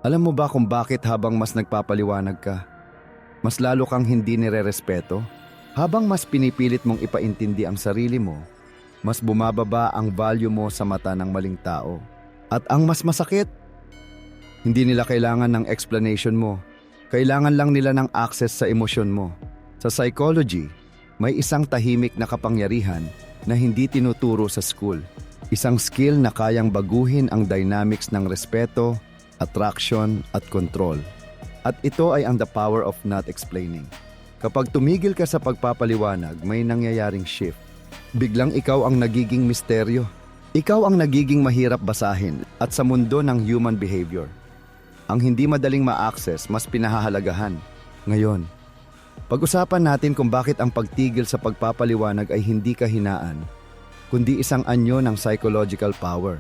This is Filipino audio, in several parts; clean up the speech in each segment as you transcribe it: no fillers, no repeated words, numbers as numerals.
Alam mo ba kung bakit habang mas nagpapaliwanag ka, mas lalo kang hindi nirerespeto? Habang mas pinipilit mong ipaintindi ang sarili mo, mas bumababa ang value mo sa mata ng maling tao. At ang mas masakit, hindi nila kailangan ng explanation mo. Kailangan lang nila ng access sa emosyon mo. Sa psychology, may isang tahimik na kapangyarihan na hindi tinuturo sa school. Isang skill na kayang baguhin ang dynamics ng respeto, attraction at control. At ito ay ang the power of not explaining. Kapag tumigil ka sa pagpapaliwanag, may nangyayaring shift. Biglang ikaw ang nagiging misteryo. Ikaw ang nagiging mahirap basahin at sa mundo ng human behavior. Ang hindi madaling ma-access, mas pinahahalagahan. Ngayon, pag-usapan natin kung bakit ang pagtigil sa pagpapaliwanag ay hindi kahinaan, kundi isang anyo ng psychological power.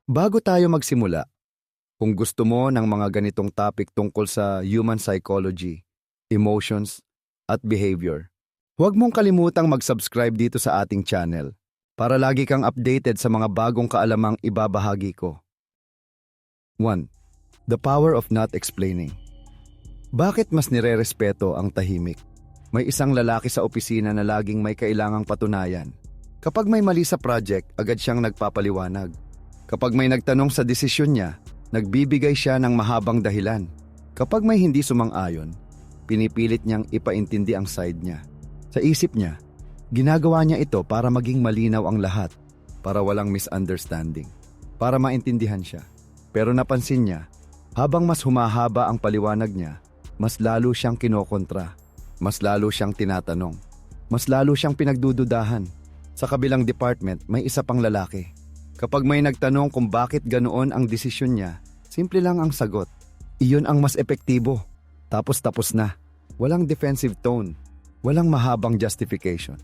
Bago tayo magsimula, kung gusto mo ng mga ganitong topic tungkol sa human psychology, emotions, at behavior, huwag mong kalimutang mag-subscribe dito sa ating channel para lagi kang updated sa mga bagong kaalamang ibabahagi ko. 1. The power of not explaining. Bakit mas nirerespeto ang tahimik? May isang lalaki sa opisina na laging may kailangang patunayan. Kapag may mali sa project, agad siyang nagpapaliwanag. Kapag may nagtanong sa desisyon niya, nagbibigay siya ng mahabang dahilan. Kapag may hindi sumang-ayon, pinipilit niyang ipaintindi ang side niya. Sa isip niya, ginagawa niya ito para maging malinaw ang lahat, para walang misunderstanding, para maintindihan siya. Pero napansin niya, habang mas humahaba ang paliwanag niya, mas lalo siyang kinokontra, mas lalo siyang tinatanong, mas lalo siyang pinagdududahan. Sa kabilang department, may isa pang lalaki. Kapag may nagtanong kung bakit ganoon ang desisyon niya, simple lang ang sagot. Iyon ang mas epektibo. Tapos na. Walang defensive tone. Walang mahabang justification.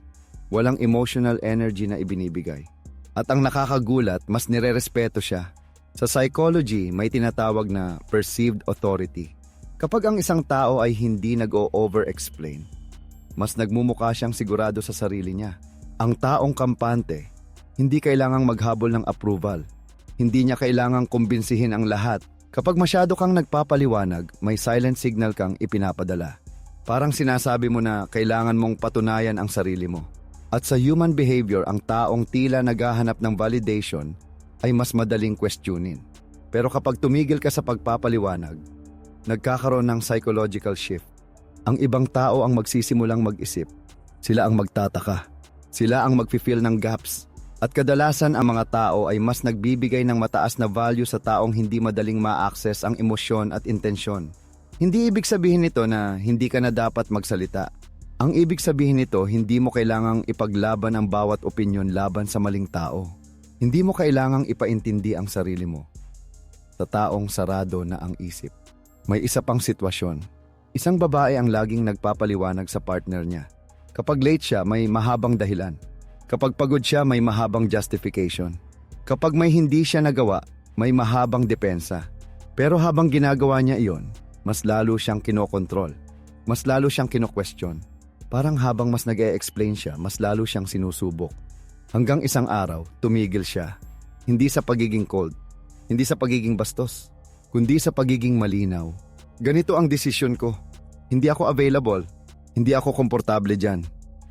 Walang emotional energy na ibinibigay. At ang nakakagulat, mas nirerespeto siya. Sa psychology, may tinatawag na perceived authority. Kapag ang isang tao ay hindi nag-o-over-explain, mas nagmumukha siyang sigurado sa sarili niya. Ang taong kampante, hindi kailangang maghabol ng approval. Hindi niya kailangang kumbinsihin ang lahat. Kapag masyado kang nagpapaliwanag, may silent signal kang ipinapadala. Parang sinasabi mo na kailangan mong patunayan ang sarili mo. At sa human behavior, ang taong tila naghahanap ng validation ay mas madaling questionin. Pero kapag tumigil ka sa pagpapaliwanag, nagkakaroon ng psychological shift. Ang ibang tao ang magsisimulang mag-isip. Sila ang magtataka. Sila ang mag-feel ng gaps. At kadalasan ang mga tao ay mas nagbibigay ng mataas na value sa taong hindi madaling ma-access ang emosyon at intensyon. Hindi ibig sabihin nito na hindi ka na dapat magsalita. Ang ibig sabihin nito, hindi mo kailangang ipaglaban ang bawat opinyon laban sa maling tao. Hindi mo kailangang ipaintindi ang sarili mo sa taong sarado na ang isip. May isa pang sitwasyon. Isang babae ang laging nagpapaliwanag sa partner niya. Kapag late siya, may mahabang dahilan. Kapag pagod siya, may mahabang justification. Kapag may hindi siya nagawa, may mahabang depensa. Pero habang ginagawa niya iyon, mas lalo siyang kinokontrol. Mas lalo siyang kino-question. Parang habang mas nag-e-explain siya, mas lalo siyang sinusubok. Hanggang isang araw, tumigil siya. Hindi sa pagiging cold, hindi sa pagiging bastos, kundi sa pagiging malinaw. Ganito ang desisyon ko. Hindi ako available. Hindi ako komportable dyan.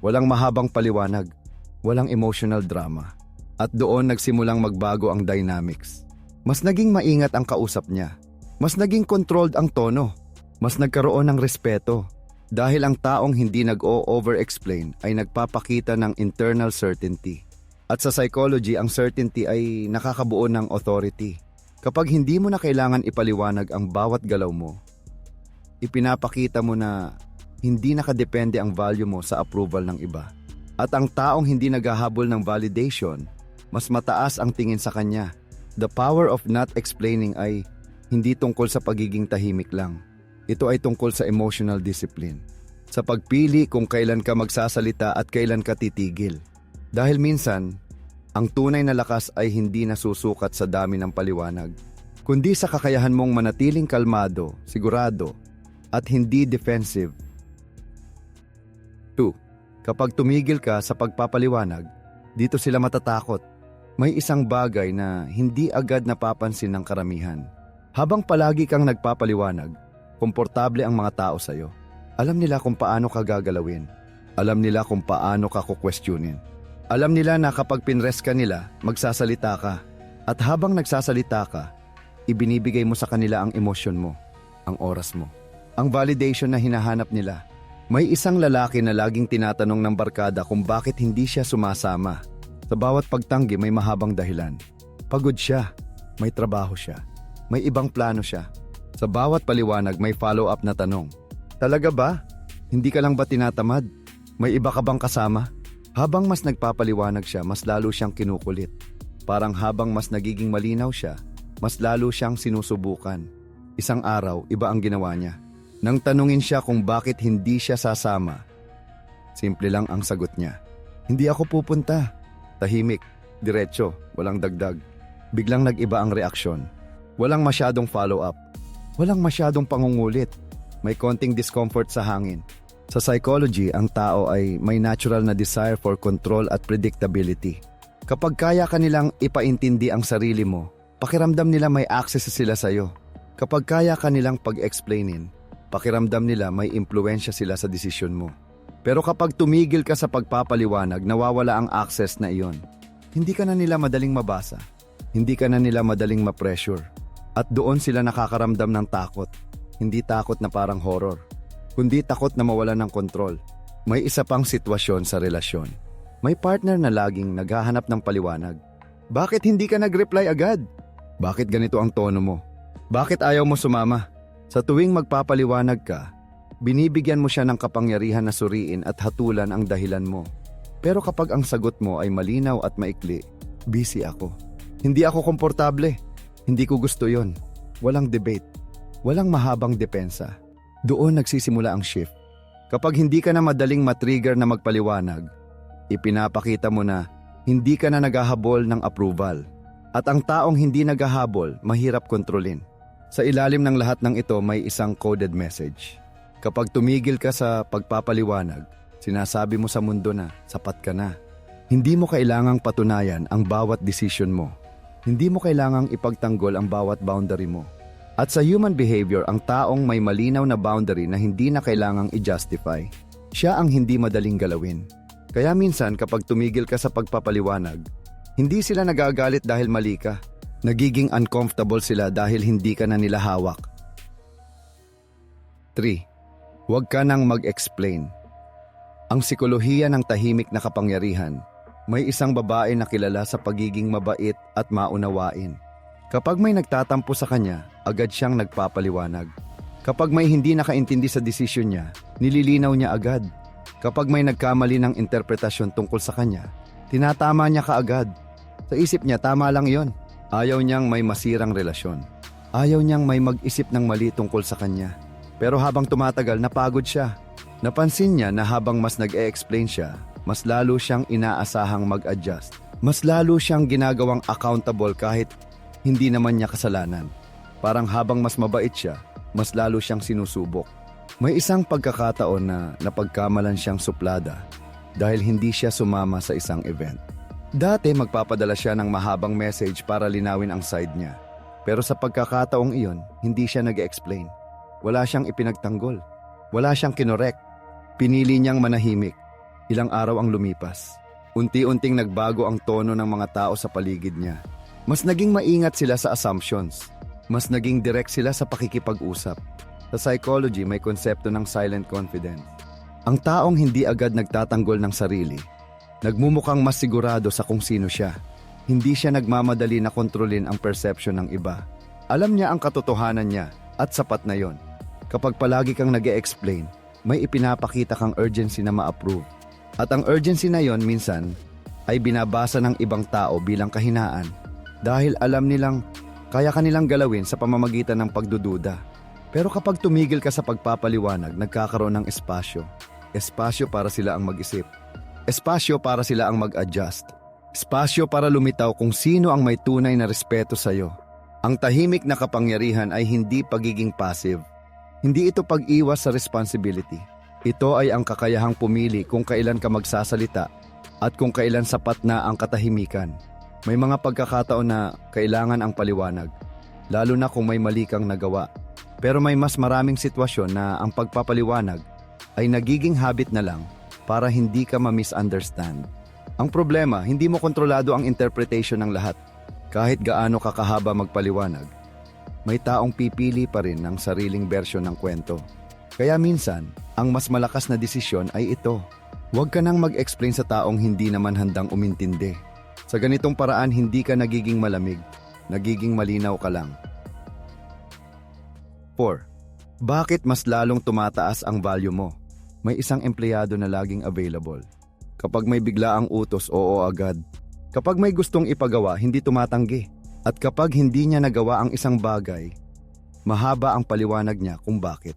Walang mahabang paliwanag. Walang emotional drama. At doon nagsimulang magbago ang dynamics. Mas naging maingat ang kausap niya. Mas naging controlled ang tono. Mas nagkaroon ng respeto. Dahil ang taong hindi nag-o-over-explain ay nagpapakita ng internal certainty. At sa psychology, ang certainty ay nakakabuo ng authority. Kapag hindi mo na kailangan ipaliwanag ang bawat galaw mo, ipinapakita mo na hindi nakadepende ang value mo sa approval ng iba. At ang taong hindi naghahabol ng validation, mas mataas ang tingin sa kanya. The power of not explaining ay hindi tungkol sa pagiging tahimik lang. Ito ay tungkol sa emotional discipline. Sa pagpili kung kailan ka magsasalita at kailan ka titigil. Dahil minsan, ang tunay na lakas ay hindi nasusukat sa dami ng paliwanag, kundi sa kakayahan mong manatiling kalmado, sigurado, at hindi defensive. 2. Kapag tumigil ka sa pagpapaliwanag, dito sila matatakot. May isang bagay na hindi agad napapansin ng karamihan. Habang palagi kang nagpapaliwanag, komportable ang mga tao sa'yo. Alam nila kung paano ka gagalawin. Alam nila kung paano ka kukwestiyonin. Alam nila na kapag pinrest ka nila, magsasalita ka. At habang nagsasalita ka, ibinibigay mo sa kanila ang emosyon mo, ang oras mo, ang validation na hinahanap nila. May isang lalaki na laging tinatanong ng barkada kung bakit hindi siya sumasama. Sa bawat pagtanggi may mahabang dahilan. Pagod siya, may trabaho siya, may ibang plano siya. Sa bawat paliwanag may follow-up na tanong. Talaga ba? Hindi ka lang ba tinatamad? May iba ka bang kasama? Habang mas nagpapaliwanag siya, mas lalo siyang kinukulit. Parang habang mas nagiging malinaw siya, mas lalo siyang sinusubukan. Isang araw, iba ang ginawa niya. Nang tanungin siya kung bakit hindi siya sasama, simple lang ang sagot niya. Hindi ako pupunta. Tahimik, diretso, walang dagdag. Biglang nag-iba ang reaksyon. Walang masyadong follow-up. Walang masyadong pangungulit. May konting discomfort sa hangin. Sa psychology, ang tao ay may natural na desire for control at predictability. Kapag kaya ka nilang ipaintindi ang sarili mo, pakiramdam nila may access sila sa'yo. Kapag kaya ka nilang pag-explainin, pakiramdam nila may impluensya sila sa desisyon mo. Pero kapag tumigil ka sa pagpapaliwanag, nawawala ang access na iyon. Hindi ka na nila madaling mabasa. Hindi ka na nila madaling ma-pressure. At doon sila nakakaramdam ng takot. Hindi takot na parang horror, kundi takot na mawalan ng kontrol. May isa pang sitwasyon sa relasyon. May partner na laging naghahanap ng paliwanag. Bakit hindi ka nag-reply agad? Bakit ganito ang tono mo? Bakit ayaw mo sumama? Sa tuwing magpapaliwanag ka, binibigyan mo siya ng kapangyarihan na suriin at hatulan ang dahilan mo. Pero kapag ang sagot mo ay malinaw at maikli, busy ako. Hindi ako komportable. Hindi ko gusto yon. Walang debate. Walang mahabang depensa. Doon nagsisimula ang shift. Kapag hindi ka na madaling matrigger na magpaliwanag, ipinapakita mo na hindi ka na naghahabol ng approval. At ang taong hindi naghahabol, mahirap kontrolin. Sa ilalim ng lahat ng ito may isang coded message. Kapag tumigil ka sa pagpapaliwanag, sinasabi mo sa mundo na sapat ka na. Hindi mo kailangang patunayan ang bawat decision mo. Hindi mo kailangang ipagtanggol ang bawat boundary mo. At sa human behavior, ang taong may malinaw na boundary na hindi na kailangang i-justify, siya ang hindi madaling galawin. Kaya minsan kapag tumigil ka sa pagpapaliwanag, hindi sila nagagalit dahil mali ka. Nagiging uncomfortable sila dahil hindi ka na nila hawak. 3. Huwag ka nang mag-explain. Ang sikolohiya ng tahimik na kapangyarihan. May isang babae na kilala sa pagiging mabait at maunawain. Kapag may nagtatampo sa kanya, agad siyang nagpapaliwanag. Kapag may hindi nakaintindi sa desisyon niya, nililinaw niya agad. Kapag may nagkamali ng interpretasyon tungkol sa kanya, tinatama niya kaagad. Sa isip niya, tama lang yon. Ayaw niyang may masirang relasyon. Ayaw niyang may mag-isip ng mali tungkol sa kanya. Pero habang tumatagal, napagod siya. Napansin niya na habang mas nag-e-explain siya, mas lalo siyang inaasahang mag-adjust. Mas lalo siyang ginagawang accountable kahit hindi naman niya kasalanan. Parang habang mas mabait siya, mas lalo siyang sinusubok. May isang pagkakataon na napagkamalan siyang suplada dahil hindi siya sumama sa isang event. Dati magpapadala siya ng mahabang message para linawin ang side niya. Pero sa pagkakataong iyon, hindi siya nag-explain. Wala siyang ipinagtanggol. Wala siyang kinorek. Pinili niyang manahimik. Ilang araw ang lumipas. Unti-unting nagbago ang tono ng mga tao sa paligid niya. Mas naging maingat sila sa assumptions. Mas naging direct sila sa pakikipag-usap. Sa psychology, may konsepto ng silent confidence. Ang taong hindi agad nagtatanggol ng sarili, nagmumukhang mas sigurado sa kung sino siya. Hindi siya nagmamadali na kontrolin ang perception ng iba. Alam niya ang katotohanan niya at sapat na yon. Kapag palagi kang nag-e-explain, may ipinapakita kang urgency na ma-approve. At ang urgency na yon minsan ay binabasa ng ibang tao bilang kahinaan dahil alam nilang kaya kanilang galawin sa pamamagitan ng pagdududa. Pero kapag tumigil ka sa pagpapaliwanag, nagkakaroon ng espasyo. Espasyo para sila ang mag-isip. Espasyo para sila ang mag-adjust. Espasyo para lumitaw kung sino ang may tunay na respeto sa iyo. Ang tahimik na kapangyarihan ay hindi pagiging passive. Hindi ito pag-iwas sa responsibility. Ito ay ang kakayahang pumili kung kailan ka magsasalita at kung kailan sapat na ang katahimikan. May mga pagkakataon na kailangan ang paliwanag. lalo na kung may mali kang nagawa. Pero may mas maraming sitwasyon na ang pagpapaliwanag ay nagiging habit na lang para hindi ka ma-misunderstand. Ang problema, hindi mo kontrolado ang interpretation ng lahat. Kahit gaano ka kahaba magpaliwanag, may taong pipili pa rin ng sariling bersyon ng kwento. Kaya minsan, ang mas malakas na desisyon ay ito. Huwag ka nang mag-explain sa taong hindi naman handang umintindi. Sa ganitong paraan, hindi ka nagiging malamig, nagiging malinaw ka lang. 4. Bakit mas lalong tumataas ang value mo? May isang empleyado na laging available. Kapag may biglaang utos, oo agad. Kapag may gustong ipagawa, hindi tumatanggi. At kapag hindi niya nagawa ang isang bagay, mahaba ang paliwanag niya kung bakit.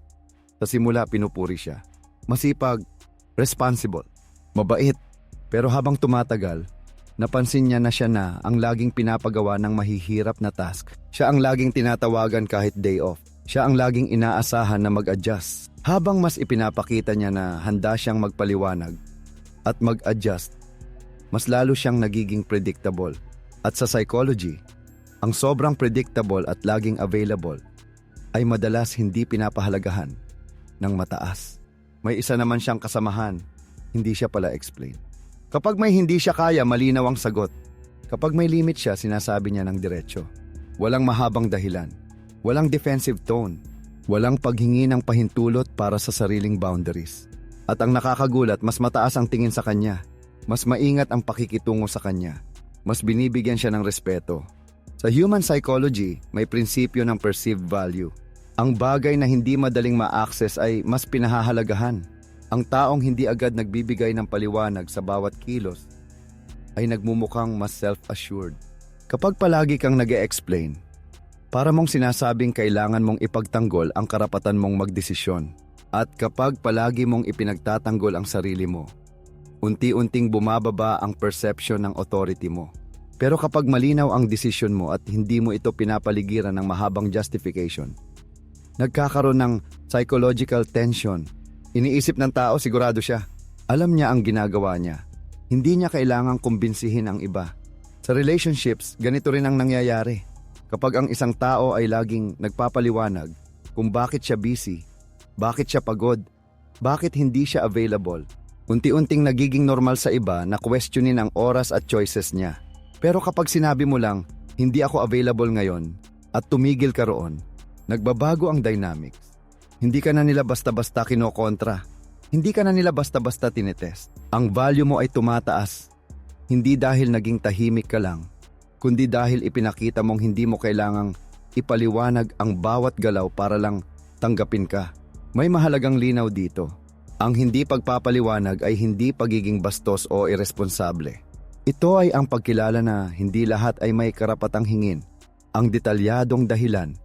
Sa simula, pinupuri siya. Masipag, responsible, mabait. Pero habang tumatagal, napansin niya na siya na ang laging pinapagawa ng mahihirap na task. Siya ang laging tinatawagan kahit day off. Siya ang laging inaasahan na mag-adjust. Habang mas ipinapakita niya na handa siyang magpaliwanag at mag-adjust, mas lalo siyang nagiging predictable. At sa psychology, ang sobrang predictable at laging available ay madalas hindi pinapahalagahan ng mataas. May isa naman siyang kasamahan, hindi siya pala explain. Kapag may hindi siya kaya, malinaw ang sagot. Kapag may limit siya, sinasabi niya ng diretsyo. Walang mahabang dahilan. Walang defensive tone. Walang paghingi ng pahintulot para sa sariling boundaries. At ang nakakagulat, mas mataas ang tingin sa kanya. Mas maingat ang pakikitungo sa kanya. Mas binibigyan siya ng respeto. Sa human psychology, may prinsipyo ng perceived value. Ang bagay na hindi madaling ma-access ay mas pinahahalagahan. Ang taong hindi agad nagbibigay ng paliwanag sa bawat kilos ay nagmumukhang mas self-assured. Kapag palagi kang nag-e-explain, para mong sinasabing kailangan mong ipagtanggol ang karapatan mong magdesisyon. At kapag palagi mong ipinagtatanggol ang sarili mo, unti-unting bumababa ang perception ng authority mo. Pero kapag malinaw ang desisyon mo at hindi mo ito pinapaligiran ng mahabang justification, nagkakaroon ng psychological tension. Iniisip ng tao, sigurado siya. Alam niya ang ginagawa niya. Hindi niya kailangang kumbinsihin ang iba. Sa relationships, ganito rin ang nangyayari. Kapag ang isang tao ay laging nagpapaliwanag kung bakit siya busy, bakit siya pagod, bakit hindi siya available, unti-unting nagiging normal sa iba na questionin ang oras at choices niya. Pero kapag sinabi mo lang, hindi ako available ngayon, at tumigil ka roon, nagbabago ang dynamics. Hindi ka na nila basta-basta kinokontra. Hindi ka na nila basta-basta tinetest. Ang value mo ay tumataas. Hindi dahil naging tahimik ka lang, kundi dahil ipinakita mong hindi mo kailangang ipaliwanag ang bawat galaw para lang tanggapin ka. May mahalagang linaw dito. Ang hindi pagpapaliwanag ay hindi pagiging bastos o irresponsable. Ito ay ang pagkilala na hindi lahat ay may karapatang hingin ang detalyadong dahilan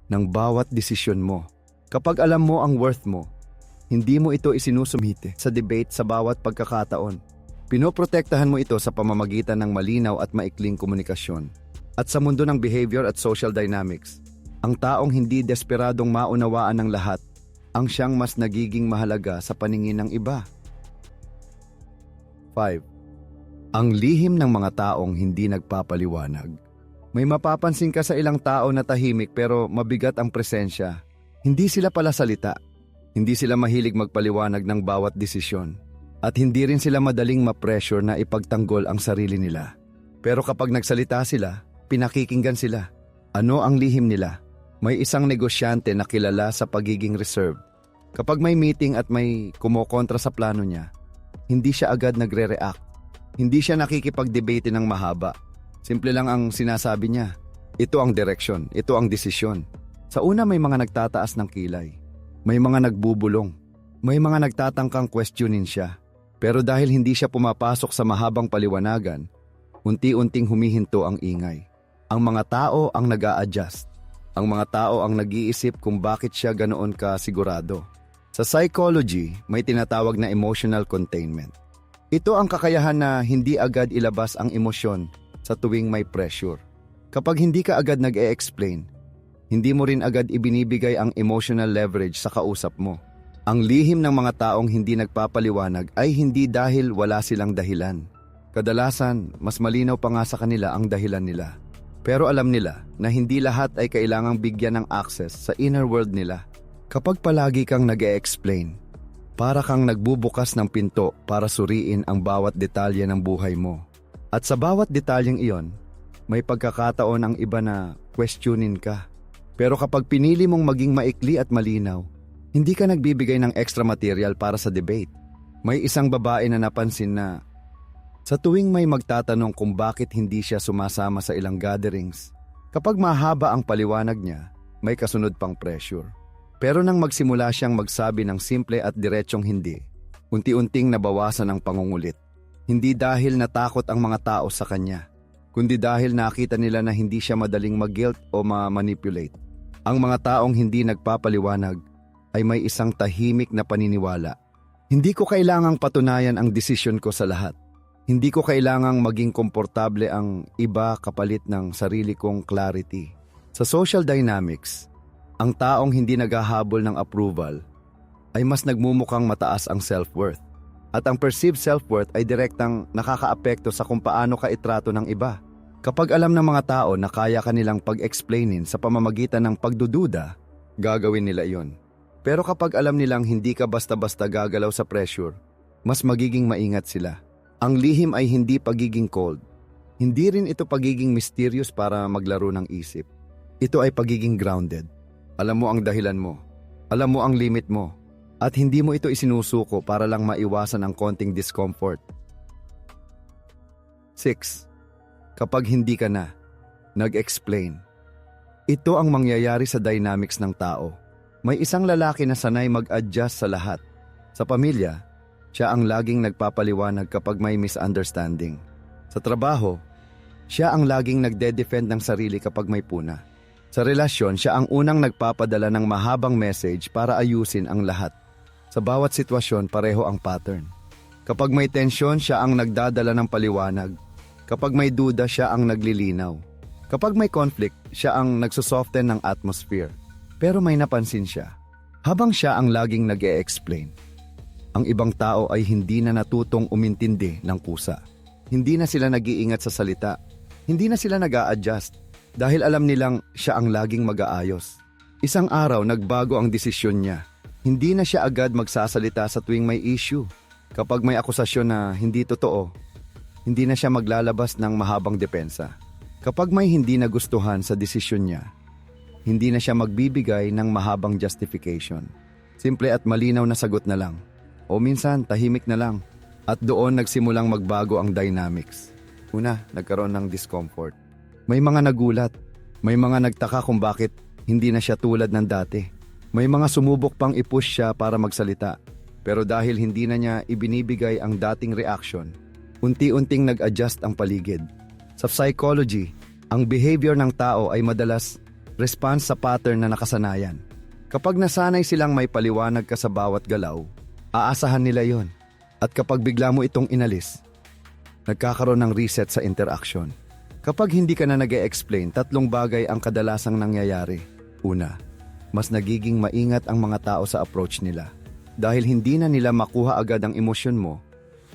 ng bawat desisyon mo. Kapag alam mo ang worth mo, hindi mo ito isinusumite sa debate sa bawat pagkakataon. Pinoprotektahan mo ito sa pamamagitan ng malinaw at maikling komunikasyon. At sa mundo ng behavior at social dynamics, ang taong hindi desperadong maunawaan ng lahat, ang siyang mas nagiging mahalaga sa paningin ng iba. 5. Ang lihim ng mga taong hindi nagpapaliwanag. May mapapansin ka sa ilang tao na tahimik pero mabigat ang presensya. Hindi sila pala salita. Hindi sila mahilig magpaliwanag ng bawat desisyon. At hindi rin sila madaling ma-pressure na ipagtanggol ang sarili nila. Pero kapag nagsalita sila, pinakikinggan sila. Ano ang lihim nila? May isang negosyante na kilala sa pagiging reserve. Kapag may meeting at may kumokontra sa plano niya, hindi siya agad nagre-react. Hindi siya nakikipag-debate ng mahaba. Simple lang ang sinasabi niya. Ito ang direksyon, ito ang desisyon. Sa una may mga nagtataas ng kilay. May mga nagbubulong. May mga nagtatangkang questionin siya. Pero dahil hindi siya pumapasok sa mahabang paliwanagan, unti-unting humihinto ang ingay. Ang mga tao ang nag-a-adjust. Ang mga tao ang nag-iisip kung bakit siya ganoon ka sigurado. Sa psychology, may tinatawag na emotional containment. Ito ang kakayahan na hindi agad ilabas ang emosyon sa tuwing may pressure. Kapag hindi ka agad nag-e-explain, hindi mo rin agad ibinibigay ang emotional leverage sa kausap mo. Ang lihim ng mga taong hindi nagpapaliwanag ay hindi dahil wala silang dahilan. Kadalasan, mas malinaw pa nga sa kanila ang dahilan nila. Pero alam nila na hindi lahat ay kailangang bigyan ng access sa inner world nila. Kapag palagi kang nag-e-explain, para kang nagbubukas ng pinto para suriin ang bawat detalye ng buhay mo. At sa bawat detalyeng iyon, may pagkakataon ang iba na questionin ka. Pero kapag pinili mong maging maikli at malinaw, hindi ka nagbibigay ng extra material para sa debate. May isang babae na napansin na sa tuwing may magtatanong kung bakit hindi siya sumasama sa ilang gatherings, kapag mahaba ang paliwanag niya, may kasunod pang pressure. Pero nang magsimula siyang magsabi ng simple at diretsyong hindi, unti-unting nabawasan ang pangungulit. Hindi dahil natakot ang mga tao sa kanya, kundi dahil nakita nila na hindi siya madaling mag-guilt o ma-manipulate. Ang mga taong hindi nagpapaliwanag ay may isang tahimik na paniniwala. Hindi ko kailangang patunayan ang desisyon ko sa lahat. Hindi ko kailangang maging komportable ang iba kapalit ng sarili kong clarity. Sa social dynamics, ang taong hindi naghahabol ng approval ay mas nagmumukhang mataas ang self-worth. At ang perceived self-worth ay direktang nakakaapekto sa kung paano ka itrato ng iba. Kapag alam ng mga tao na kaya kanilang pag-explainin sa pamamagitan ng pagdududa, gagawin nila iyon. Pero kapag alam nilang hindi ka basta-basta gagalaw sa pressure, mas magiging maingat sila. Ang lihim ay hindi pagiging cold. Hindi rin ito pagiging mysterious para maglaro ng isip. Ito ay pagiging grounded. Alam mo ang dahilan mo. Alam mo ang limit mo. At hindi mo ito isinusuko para lang maiwasan ang konting discomfort. 6. Kapag hindi ka na nag-explain. Ito ang mangyayari sa dynamics ng tao. May isang lalaki na sanay mag-adjust sa lahat. Sa pamilya, siya ang laging nagpapaliwanag kapag may misunderstanding. Sa trabaho, siya ang laging nagde-defend ng sarili kapag may puna. Sa relasyon, siya ang unang nagpapadala ng mahabang message para ayusin ang lahat. Sa bawat sitwasyon, pareho ang pattern. Kapag may tensyon, siya ang nagdadala ng paliwanag. Kapag may duda, siya ang naglilinaw. Kapag may conflict, siya ang nagsusoften ng atmosphere. Pero may napansin siya. Habang siya ang laging nag-e-explain, ang ibang tao ay hindi na natutong umintindi ng kusa. Hindi na sila nag-iingat sa salita. Hindi na sila nag-a-adjust. Dahil alam nilang siya ang laging mag-aayos. Isang araw nagbago ang desisyon niya. Hindi na siya agad magsasalita sa tuwing may issue. Kapag may akusasyon na hindi totoo, hindi na siya maglalabas ng mahabang depensa. Kapag may hindi nagustuhan sa desisyon niya, hindi na siya magbibigay ng mahabang justification. Simple at malinaw na sagot na lang. O minsan tahimik na lang. At doon nagsimulang magbago ang dynamics. Una, nagkaroon ng discomfort. May mga nagulat, may mga nagtaka kung bakit hindi na siya tulad ng dati. May mga sumubok pang i-push siya para magsalita. Pero dahil hindi na niya ibinibigay ang dating reaction, unti-unting nag-adjust ang paligid. Sa psychology, ang behavior ng tao ay madalas response sa pattern na nakasanayan. Kapag nasanay silang may paliwanag ka sa bawat galaw, aasahan nila yon. At kapag bigla mo itong inalis, nagkakaroon ng reset sa interaction. Kapag hindi ka na nag-e-explain, 3 bagay ang kadalasang nangyayari. Una, mas nagiging maingat ang mga tao sa approach nila. Dahil hindi na nila makuha agad ang emosyon mo,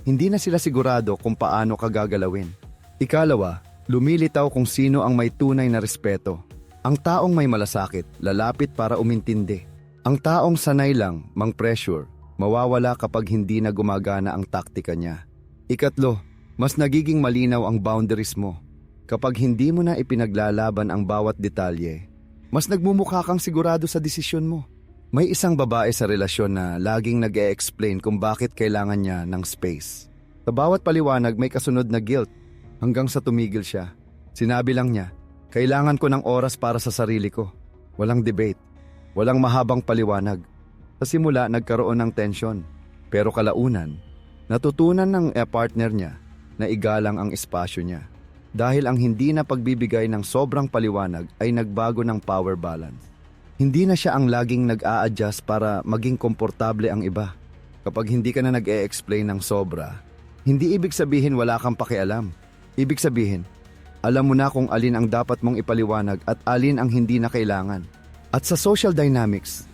hindi na sila sigurado kung paano ka gagalawin. Ikalawa, lumilitaw kung sino ang may tunay na respeto. Ang taong may malasakit, lalapit para umintindi. Ang taong sanay lang, mang-pressure, mawawala kapag hindi na gumagana ang taktika niya. Ikatlo, mas nagiging malinaw ang boundaries mo. Kapag hindi mo na ipinaglalaban ang bawat detalye, mas nagmumukha kang sigurado sa desisyon mo. May isang babae sa relasyon na laging nag-e-explain kung bakit kailangan niya ng space. Sa bawat paliwanag may kasunod na guilt hanggang sa tumigil siya. Sinabi lang niya, kailangan ko ng oras para sa sarili ko. Walang debate, walang mahabang paliwanag. Sa simula nagkaroon ng tensyon, pero kalaunan, natutunan ng partner niya na igalang ang espasyo niya. Dahil ang hindi na pagbibigay ng sobrang paliwanag ay nagbago ng power balance. Hindi na siya ang laging nag-a-adjust para maging komportable ang iba. Kapag hindi ka na nag-e-explain ng sobra, hindi ibig sabihin wala kang pakialam. Ibig sabihin, alam mo na kung alin ang dapat mong ipaliwanag at alin ang hindi na kailangan. At sa social dynamics,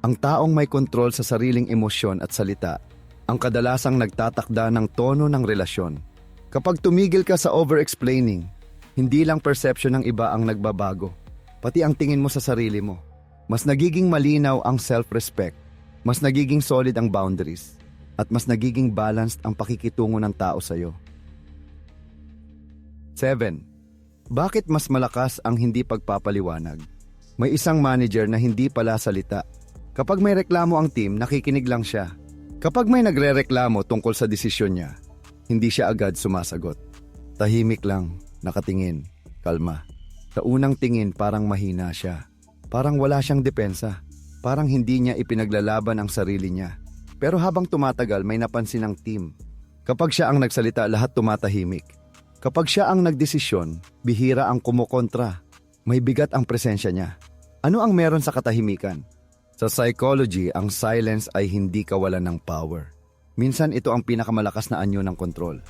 ang taong may kontrol sa sariling emosyon at salita, ang kadalasang nagtatakda ng tono ng relasyon. Kapag tumigil ka sa over-explaining, Hindi lang perception ng iba ang nagbabago, pati ang tingin mo sa sarili mo. Mas nagiging malinaw ang self-respect, mas nagiging solid ang boundaries, at mas nagiging balanced ang pakikitungo ng tao sa'yo. 7. Bakit mas malakas ang hindi pagpapaliwanag? May isang manager na hindi pala salita. Kapag may reklamo ang team, nakikinig lang siya. Kapag may nagrereklamo tungkol sa desisyon niya, hindi siya agad sumasagot. Tahimik lang, nakatingin, kalma. Sa unang tingin parang mahina siya. Parang wala siyang depensa. Parang hindi niya ipinaglalaban ang sarili niya. Pero habang tumatagal may napansin ang team. Kapag siya ang nagsalita, lahat tumatahimik. Kapag siya ang nagdesisyon, bihira ang kumukontra. May bigat ang presensya niya. Ano ang meron sa katahimikan? Sa psychology, ang silence ay hindi kawalan ng power. Minsan ito ang pinakamalakas na anyo ng kontrol.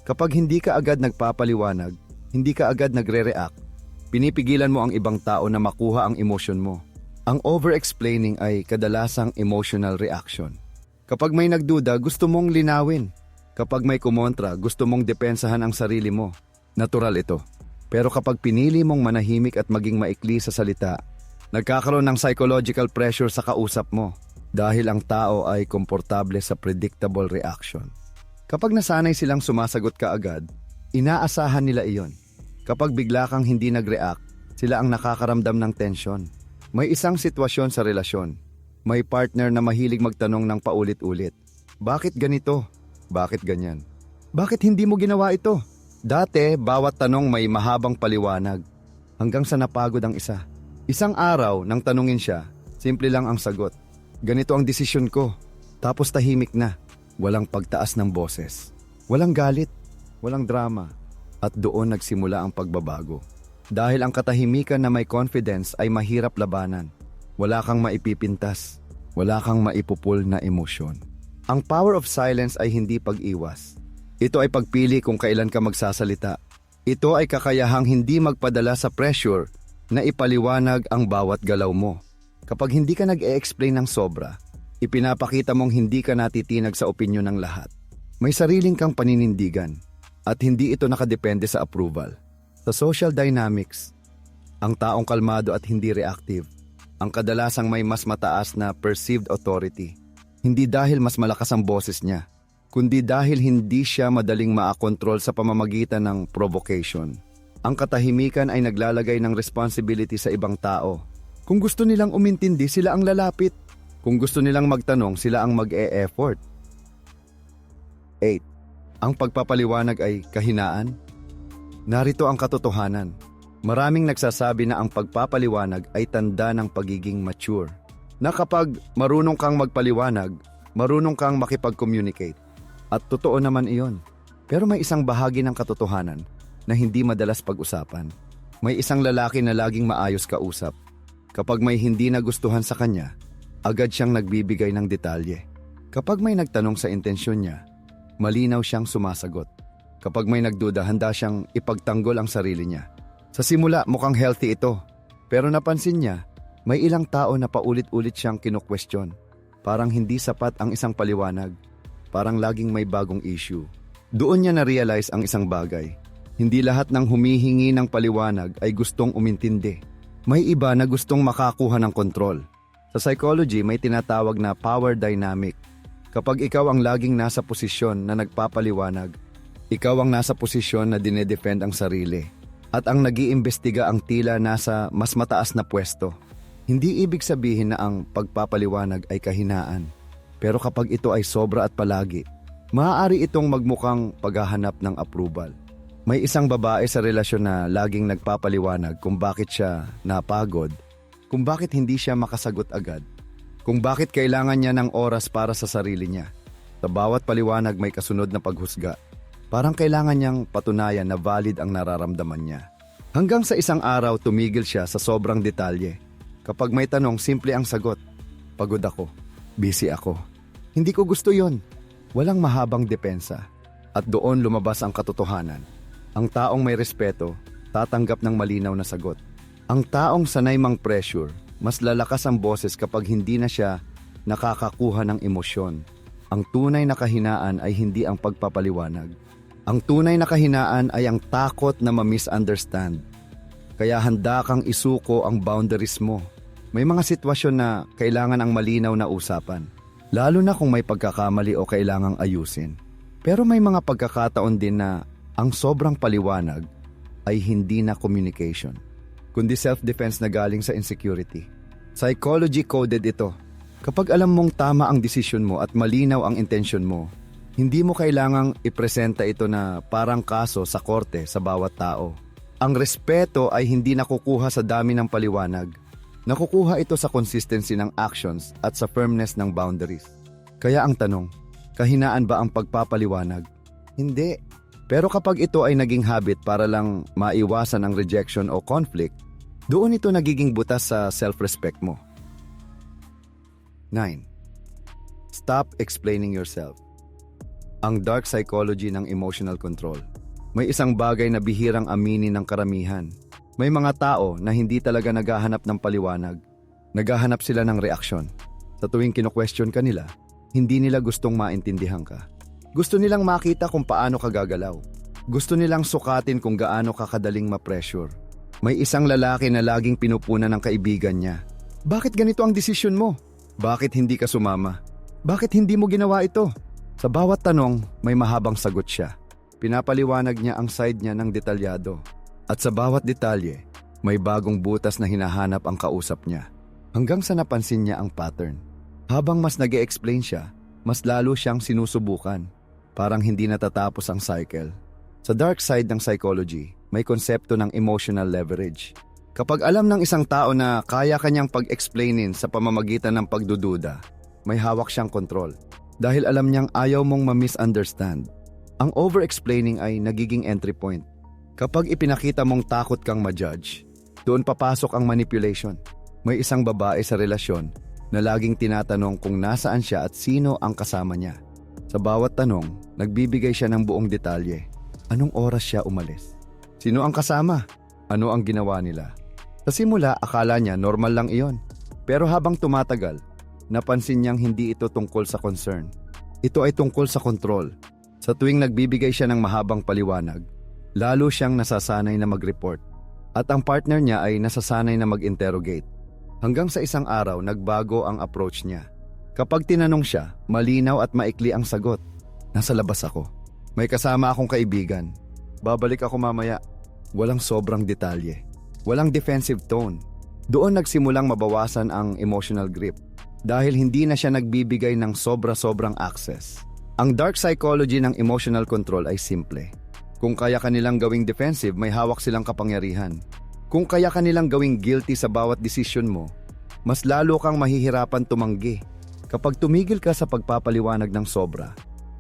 Kapag hindi ka agad nagpapaliwanag, hindi ka agad nagre-react, pinipigilan mo ang ibang tao na makuha ang emosyon mo. Ang over-explaining ay kadalasang emotional reaction. Kapag may nagduda, gusto mong linawin. Kapag may kumontra, gusto mong depensahan ang sarili mo. Natural ito. Pero kapag pinili mong manahimik at maging maikli sa salita, nagkakaroon ng psychological pressure sa kausap mo dahil ang tao ay komportable sa predictable reaction. Kapag nasanay silang sumasagot ka agad, inaasahan nila iyon. Kapag bigla kang hindi nag-react, sila ang nakakaramdam ng tensyon. May isang sitwasyon sa relasyon. May partner na mahilig magtanong ng paulit-ulit. Bakit ganito? Bakit ganyan? Bakit hindi mo ginawa ito? Dati, bawat tanong may mahabang paliwanag. Hanggang sa napagod ang isa. Isang araw, nang tanungin siya, simple lang ang sagot. Ganito ang desisyon ko. Tapos tahimik na. Walang pagtaas ng boses. Walang galit. Walang drama. At doon nagsimula ang pagbabago. Dahil ang katahimikan na may confidence ay mahirap labanan. Wala kang maipipintas. Wala kang maipupul na emosyon. Ang power of silence ay hindi pag-iwas. Ito ay pagpili kung kailan ka magsasalita. Ito ay kakayahang hindi magpadala sa pressure na ipaliwanag ang bawat galaw mo. Kapag hindi ka nag-e-explain ng sobra, ipinapakita mong hindi ka natitinag sa opinyon ng lahat. May sariling kang paninindigan at hindi ito nakadepende sa approval. Sa social dynamics, ang taong kalmado at hindi reactive, ang kadalasang may mas mataas na perceived authority. Hindi dahil mas malakas ang boses niya, kundi dahil hindi siya madaling maakontrol sa pamamagitan ng provocation. Ang katahimikan ay naglalagay ng responsibility sa ibang tao. Kung gusto nilang umintindi, sila ang lalapit. Kung gusto nilang magtanong, sila ang mag-e-effort. 8. Ang pagpapaliwanag ay kahinaan? Narito ang katotohanan. Maraming nagsasabi na ang pagpapaliwanag ay tanda ng pagiging mature. Na kapag marunong kang magpaliwanag, marunong kang makipag-communicate. At totoo naman iyon. Pero may isang bahagi ng katotohanan na hindi madalas pag-usapan. May isang lalaki na laging maayos kausap. Kapag may hindi nagustuhan sa kanya, agad siyang nagbibigay ng detalye. Kapag may nagtanong sa intensyon niya, malinaw siyang sumasagot. Kapag may nagduda, handa siyang ipagtanggol ang sarili niya. Sa simula, mukhang healthy ito. Pero napansin niya, may ilang tao na paulit-ulit siyang kino-question. Parang hindi sapat ang isang paliwanag. Parang laging may bagong issue. Doon niya na-realize ang isang bagay. Hindi lahat ng humihingi ng paliwanag ay gustong umintindi. May iba na gustong makakuha ng kontrol. Sa psychology, may tinatawag na power dynamic. Kapag ikaw ang laging nasa posisyon na nagpapaliwanag, ikaw ang nasa posisyon na dinedefend ang sarili. At ang nag-iimbestiga ang tila nasa mas mataas na pwesto. Hindi ibig sabihin na ang pagpapaliwanag ay kahinaan. Pero kapag ito ay sobra at palagi, maaari itong magmukhang paghahanap ng approval. May isang babae sa relasyon na laging nagpapaliwanag kung bakit siya napagod, kung bakit hindi siya makasagot agad, kung bakit kailangan niya ng oras para sa sarili niya. Sa bawat paliwanag may kasunod na paghusga. Parang kailangan niyang patunayan na valid ang nararamdaman niya. Hanggang sa isang araw tumigil siya sa sobrang detalye. Kapag may tanong, simple ang sagot. Pagod ako. Busy ako. Hindi ko gusto yon. Walang mahabang depensa. At doon lumabas ang katotohanan. Ang taong may respeto, tatanggap ng malinaw na sagot. Ang taong sanay mang pressure, mas lalakas ang boses kapag hindi na siya nakakakuha ng emosyon. Ang tunay na kahinaan ay hindi ang pagpapaliwanag. Ang tunay na kahinaan ay ang takot na ma-misunderstand. Kaya handa kang isuko ang boundaries mo. May mga sitwasyon na kailangan ang malinaw na usapan, lalo na kung may pagkakamali o kailangang ayusin. Pero may mga pagkakataon din na ang sobrang paliwanag ay hindi na communication, kundi self-defense na galing sa insecurity. Psychology coded ito. Kapag alam mong tama ang desisyon mo at malinaw ang intensyon mo, hindi mo kailangang ipresenta ito na parang kaso sa korte sa bawat tao. Ang respeto ay hindi nakukuha sa dami ng paliwanag. Nakukuha ito sa consistency ng actions at sa firmness ng boundaries. Kaya ang tanong, kahinaan ba ang pagpapaliwanag? Hindi. Pero kapag ito ay naging habit para lang maiwasan ang rejection o conflict, doon ito nagiging butas sa self-respect mo. 9. Stop explaining yourself. Ang dark psychology ng emotional control. May isang bagay na bihirang aminin ng karamihan. May mga tao na hindi talaga naghahanap ng paliwanag. Naghahanap sila ng reaksyon. Sa tuwing kino-question ka nila, hindi nila gustong maintindihan ka. Gusto nilang makita kung paano ka gagalaw. Gusto nilang sukatin kung gaano ka kadaling ma-pressure. May isang lalaki na laging pinupunan ng kaibigan niya. Bakit ganito ang desisyon mo? Bakit hindi ka sumama? Bakit hindi mo ginawa ito? Sa bawat tanong, may mahabang sagot siya. Pinapaliwanag niya ang side niya ng detalyado. At sa bawat detalye, may bagong butas na hinahanap ang kausap niya. Hanggang sa napansin niya ang pattern. Habang mas nag-e-explain siya, mas lalo siyang sinusubukan. Parang hindi natatapos ang cycle. Sa dark side ng psychology, may konsepto ng emotional leverage. Kapag alam ng isang tao na kaya kanyang pag-explainin sa pamamagitan ng pagdududa, may hawak siyang kontrol. Dahil alam niyang ayaw mong ma-misunderstand. Ang over-explaining ay nagiging entry point. Kapag ipinakita mong takot kang ma-judge, doon papasok ang manipulation. May isang babae sa relasyon na laging tinatanong kung nasaan siya at sino ang kasama niya. Sa bawat tanong, nagbibigay siya ng buong detalye. Anong oras siya umalis? Sino ang kasama? Ano ang ginawa nila? Sa simula, akala niya normal lang iyon. Pero habang tumatagal, napansin niyang hindi ito tungkol sa concern. Ito ay tungkol sa control. Sa tuwing nagbibigay siya ng mahabang paliwanag, lalo siyang nasasanay na mag-report. At ang partner niya ay nasasanay na mag-interrogate. Hanggang sa isang araw, nagbago ang approach niya. Kapag tinanong siya, malinaw at maikli ang sagot. Nasa labas ako. May kasama akong kaibigan. Babalik ako mamaya. Walang sobrang detalye. Walang defensive tone. Doon nagsimulang mabawasan ang emotional grip. Dahil hindi na siya nagbibigay ng sobra-sobrang access. Ang dark psychology ng emotional control ay simple. Kung kaya kanilang gawing defensive, may hawak silang kapangyarihan. Kung kaya kanilang gawing guilty sa bawat desisyon mo, mas lalo kang mahihirapan tumanggi. Kapag tumigil ka sa pagpapaliwanag ng sobra,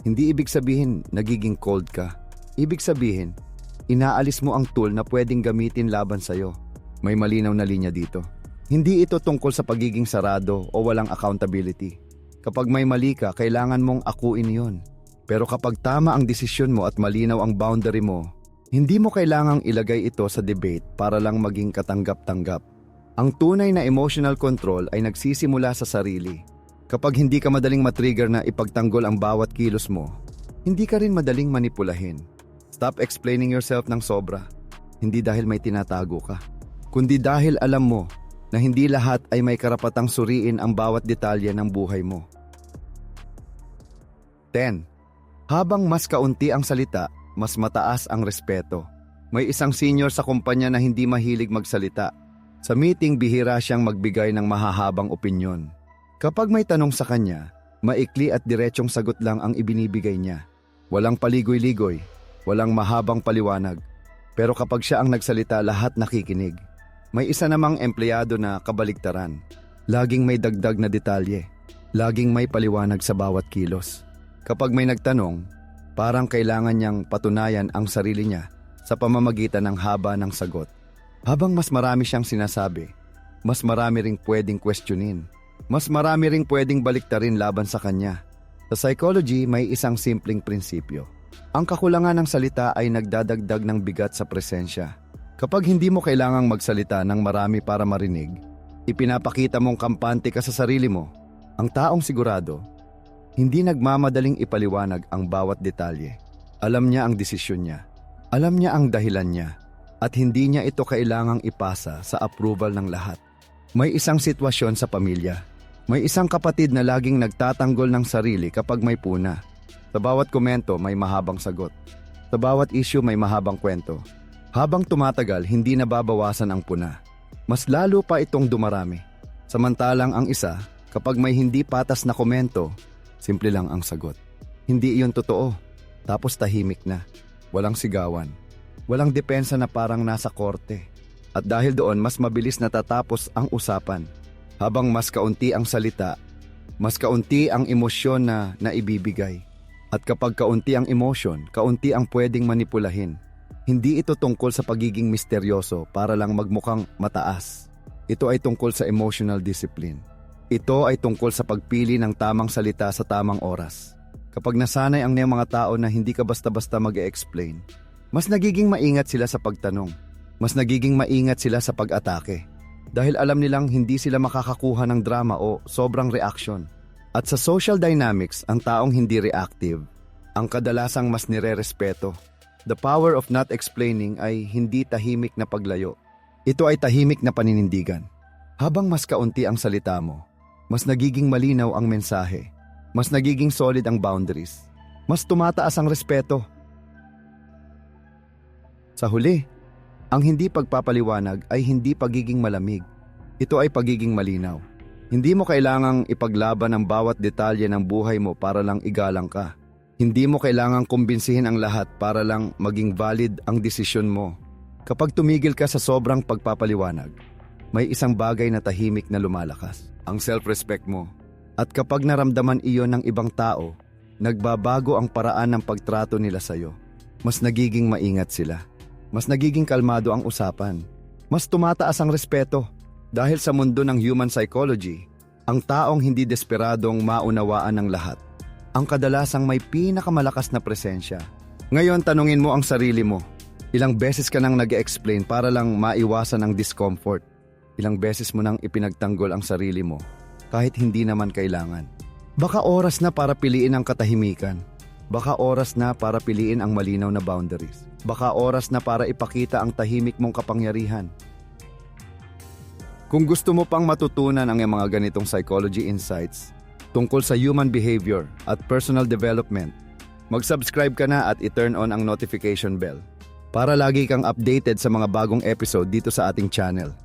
hindi ibig sabihin nagiging cold ka. Ibig sabihin, inaalis mo ang tool na pwedeng gamitin laban sa'yo. May malinaw na linya dito. Hindi ito tungkol sa pagiging sarado o walang accountability. Kapag may mali ka, kailangan mong akuin yon. Pero kapag tama ang desisyon mo at malinaw ang boundary mo, hindi mo kailangang ilagay ito sa debate para lang maging katanggap-tanggap. Ang tunay na emotional control ay nagsisimula sa sarili. Kapag hindi ka madaling matrigger na ipagtanggol ang bawat kilos mo, hindi ka rin madaling manipulahin. Stop explaining yourself ng sobra. Hindi dahil may tinatago ka, kundi dahil alam mo na hindi lahat ay may karapatang suriin ang bawat detalye ng buhay mo. 10. Habang mas kaunti ang salita, mas mataas ang respeto. May isang senior sa kumpanya na hindi mahilig magsalita. Sa meeting, bihira siyang magbigay ng mahahabang opinyon. Kapag may tanong sa kanya, maikli at diretsyong sagot lang ang ibinibigay niya. Walang paligoy-ligoy, walang mahabang paliwanag. Pero kapag siya ang nagsalita, lahat nakikinig. May isa namang empleyado na kabaligtaran. Laging may dagdag na detalye. Laging may paliwanag sa bawat kilos. Kapag may nagtanong, parang kailangan niyang patunayan ang sarili niya sa pamamagitan ng haba ng sagot. Habang mas marami siyang sinasabi, mas marami ring pwedeng questionin. Mas marami ring pwedeng baliktarin laban sa kanya. Sa psychology, may isang simpleng prinsipyo. Ang kakulangan ng salita ay nagdadagdag ng bigat sa presensya. Kapag hindi mo kailangang magsalita ng marami para marinig, ipinapakita mong kampante ka sa sarili mo. Ang taong sigurado, hindi nagmamadaling ipaliwanag ang bawat detalye. Alam niya ang desisyon niya. Alam niya ang dahilan niya. At hindi niya ito kailangang ipasa sa approval ng lahat. May isang sitwasyon sa pamilya. May isang kapatid na laging nagtatanggol ng sarili kapag may puna. Sa bawat komento may mahabang sagot. Sa bawat issue may mahabang kwento. Habang tumatagal, hindi nababawasan ang puna. Mas lalo pa itong dumarami. Samantalang ang isa, kapag may hindi patas na komento, simple lang ang sagot. Hindi iyon totoo. Tapos tahimik na. Walang sigawan. Walang depensa na parang nasa korte. At dahil doon, mas mabilis natatapos ang usapan. Habang mas kaunti ang salita, mas kaunti ang emosyon na naibibigay. At kapag kaunti ang emosyon, kaunti ang pwedeng manipulahin. Hindi ito tungkol sa pagiging misteryoso para lang magmukhang mataas. Ito ay tungkol sa emotional discipline. Ito ay tungkol sa pagpili ng tamang salita sa tamang oras. Kapag nasanay ang mga tao na hindi ka basta-basta mag-e-explain, mas nagiging maingat sila sa pagtanong. Mas nagiging maingat sila sa pag-atake. Dahil alam nilang hindi sila makakakuha ng drama o sobrang reaction. At sa social dynamics, ang taong hindi reactive, ang kadalasang mas nire-respeto. The power of not explaining ay hindi tahimik na paglayo. Ito ay tahimik na paninindigan. Habang mas kaunti ang salita mo, mas nagiging malinaw ang mensahe. Mas nagiging solid ang boundaries. Mas tumataas ang respeto. Sa huli, ang hindi pagpapaliwanag ay hindi pagiging malamig. Ito ay pagiging malinaw. Hindi mo kailangang ipaglaban ang bawat detalye ng buhay mo para lang igalang ka. Hindi mo kailangang kumbinsihin ang lahat para lang maging valid ang desisyon mo. Kapag tumigil ka sa sobrang pagpapaliwanag, may isang bagay na tahimik na lumalakas, ang self-respect mo. At kapag naramdaman iyon ng ibang tao, nagbabago ang paraan ng pagtrato nila sa'yo. Mas nagiging maingat sila. Mas nagiging kalmado ang usapan. Mas tumataas ang respeto. Dahil sa mundo ng human psychology, ang taong hindi desperadong maunawaan ng lahat, ang kadalasang may pinakamalakas na presensya. Ngayon, tanungin mo ang sarili mo. Ilang beses ka nang nag-explain para lang maiwasan ang discomfort? Ilang beses mo nang ipinagtanggol ang sarili mo kahit hindi naman kailangan? Baka oras na para piliin ang katahimikan. Baka oras na para piliin ang malinaw na boundaries. Baka oras na para ipakita ang tahimik mong kapangyarihan. Kung gusto mo pang matutunan ang mga ganitong psychology insights tungkol sa human behavior at personal development, mag-subscribe ka na at i-turn on ang notification bell para lagi kang updated sa mga bagong episode dito sa ating channel.